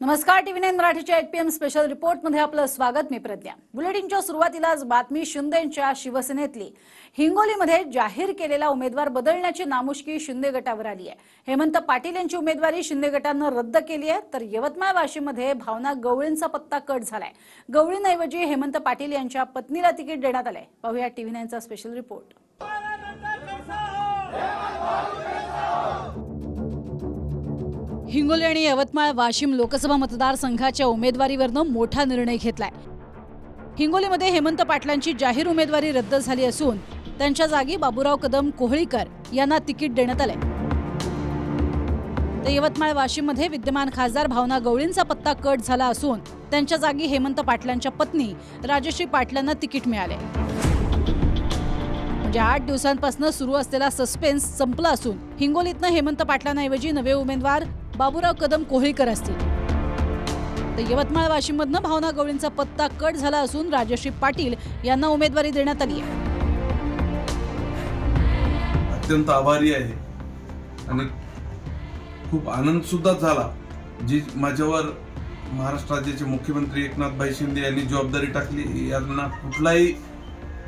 नमस्कार, TV9 मराठीच्या 8 PM special report मध्ये आपलं स्वागत। मी प्रज्ञा। बुलेटिनच्या सुरुवातीलाच बातमी शिंदेंच्या शिवसेनेतली हिंगोलीमध्ये जाहीर केलेला उमेदवार बदलण्याची नामुष्की शिंदे गटावर आली आहे। हेमंत पाटील यांची उमेदवारी शिंदे गटानं रद्द केली आहे, तर यवतमाळ वाशीमध्ये भावना गवळींचा पत्ता कट झालाय। गवळींऐवजी हेमंत पाटील यांच्या पत्नीला तिकीट देण्यात आलंय। पाहूया TV9 चा स्पेशल रिपोर्ट। हिंगोली आणि यवतमाळ वाशिम लोकसभा मतदारसंघाच्या उमेदवारीवरनं मोठा निर्णय घेतलाय। हिंगोलीमध्ये हेमंत पाटलांची जाहीर उमेदवारी रद्द झाली असून त्यांच्या जागी बाबूराव कदम कोहळीकर यांना तिकीट देण्यात आलंय। तर यवतमाळ वाशिममध्ये विद्यमान खासदार भावना गवळींचा पत्ता कट झाला असून त्यांच्या जागी हेमंत पाटलांच्या पत्नी राजश्री पाटलांना तिकीट मिळाले। म्हणजे 8 दिवसांपासून सुरू असलेला सस्पेन्स संपला असून हिंगोलीतनं हेमंत पाटलांऐवजी नवे उमेदवार बाबूराव कदम कोहळीकर असतील। तर यवतमाळ वाशिममधनं भावना गवळींचा पत्ता कट झाला असून राजश्री पाटील यांना उमेदवारी देण्यात आली आहे। अत्यंत आभारी आहे आणि खूप आनंद सुद्धा झाला जी माझ्यावर महाराष्ट्र राज्याचे मुख्यमंत्री एकनाथ शिंदे यांनी जबाबदारी टाकली। यांना कुठलाही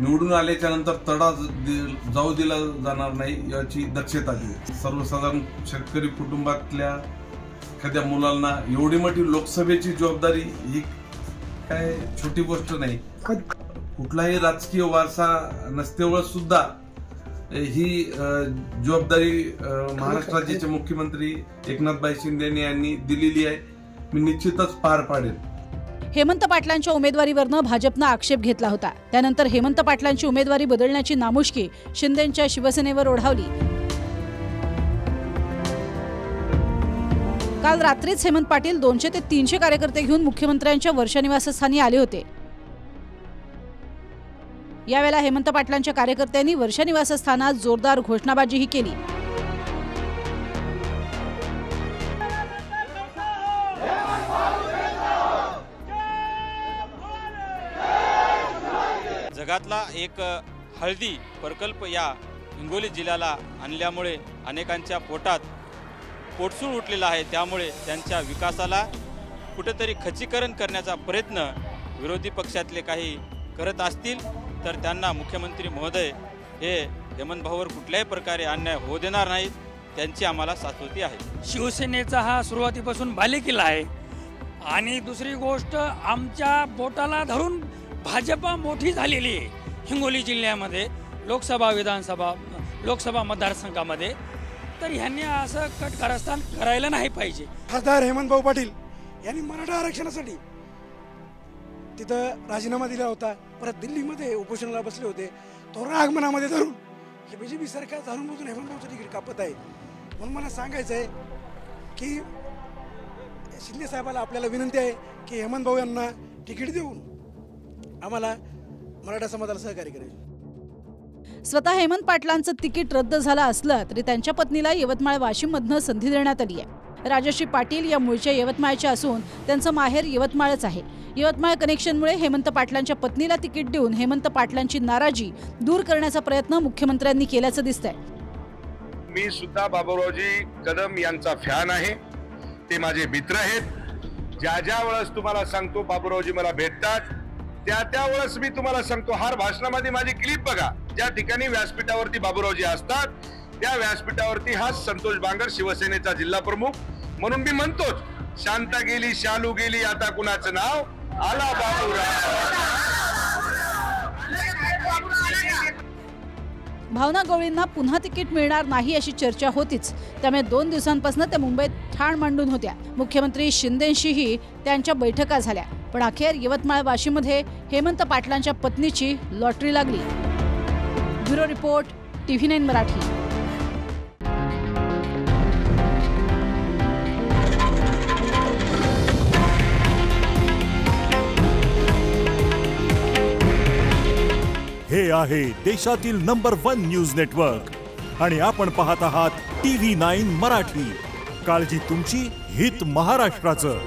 निवडून आल्याच्या नंतर तडा जाऊ दिला जाणार नाही याची दक्षता घेऊ। सर्वसाधारण शेतकरी कुटुंबातल्या एखाद्या मुलांना एवढी मोठी लोकसभेची जबाबदारी ही काय छोटी गोष्ट नाही। कुठलाही राजकीय वारसा नसतेवर सुद्धा ही जबाबदारी महाराष्ट्र राज्याचे मुख्यमंत्री एकनाथ शिंदे यांनी दिलेली आहे। मी निश्चितच पार पाडेल। हेमंत पाटलांच्या उमेदवारीवरनं भाजपनं आक्षेप घेतला होता। त्यानंतर हेमंत पाटलांची उमेदवारी बदलण्याची नामुष्की शिंदेंच्या शिवसेनेवर ओढावली। काल रात्रीच हेमंत पाटील 200 ते 300 कार्यकर्ते घेऊन मुख्यमंत्र्यांच्या वर्षा निवासस्थानी आले होते। यावेळेला हेमंत पाटलांच्या कार्यकर्त्यांनी वर्षा निवासस्थानात जोरदार घोषणाबाजीही केली। जगातला एक हळदी प्रकल्प या हिंगोली जिल्ह्याला आणल्यामुळे अनेकांच्या पोटात पोटसूळ उठलेला आहे। त्यामुळे त्यांच्या विकासाला कुठेतरी खच्चीकरण करण्याचा प्रयत्न विरोधी पक्षातले काही करत असतील तर त्यांना मुख्यमंत्री महोदय हे हेमंत भाऊवर कुठल्याही प्रकारे अन्याय होऊ देणार नाहीत, त्यांची आम्हाला शाश्वती आहे। शिवसेनेचा हा सुरुवातीपासून बालेकिल्ला आहे आणि दुसरी गोष्ट आमच्या बोटाला धरून भाजपा मोठी झालेली आहे हिंगोली जिल्ह्यामध्ये लोकसभा विधानसभा लोकसभा मतदारसंघामध्ये। तर ह्यांनी असं कटकारस्थान करायला नाही पाहिजे। खासदार हेमंत भाऊ पाटील यांनी मराठा आरक्षणासाठी तिथं राजीनामा दिला होता। परत दिल्लीमध्ये उपोषणाला बसले होते। तो राग मनामध्ये धरून हे बीजेपी सरकार जाणून बुजून हेमंत भाऊचं तिकीट कापत आहे। म्हणून मला सांगायचं आहे की शिंदे साहेबाला आपल्याला विनंती आहे की हेमंत भाऊ यांना तिकीट देऊन आम्हाला मराठा समाजाला सहकार्य करायचे। स्वतः हेमंत पाटलांचं तिकीट रद्द झालं असलं तरी त्यांच्या पत्नीला यवतमाळ वाशिममधनं संधी देण्यात आली आहे। राजश्री पाटील या मूळच्या यवतमाळच्या असून त्यांचं माहेर यवतमाळच आहे। यवतमाळ कनेक्शनमुळे हेमंत पाटलांच्या पत्नीला तिकीट देऊन हेमंत पाटलांची नाराजी दूर करण्याचा प्रयत्न मुख्यमंत्र्यांनी केल्याचं दिसतंय। मी सुद्धा बाबूरावजी कदम यांचा फॅन आहे, ते माझे मित्र आहेत। ज्या वेळेस तुम्हाला सांगतो बाबूरावजी मला भेटतात त्या वेळेस मी तुम्हाला सांगतो हर भाषणामध्ये माझी क्लिप बघा। ज्या ठिकाणी व्यासपीठावरती बाबूरावजी असतात त्या व्यासपीठावरती हा संतोष बांगर शिवसेनेचा जिल्हा प्रमुख म्हणून मी म्हणतोच शांता गेली शालू गेली आता कुणाचं नाव आला बाबूराव। भावना गवळींना पुन्हा तिकीट मिळणार नाही अशी चर्चा होतीच। त्यामुळे 2 दिवसांपासून त्या मुंबईत ठाण मांडून होत्या। मुख्यमंत्री शिंदेंशीही त्यांच्या बैठका झाल्या, पण अखेर यवतमाळ वाशीमध्ये हेमंत पाटलांच्या पत्नीची लॉटरी लागली। Bureau report, TV9 Marathi. हे आहे देशातील नंबर 1 न्यूज नेटवर्क आणि आपण पाहत आहात TV9 मराठी। काळजी तुमची, हित महाराष्ट्राचं।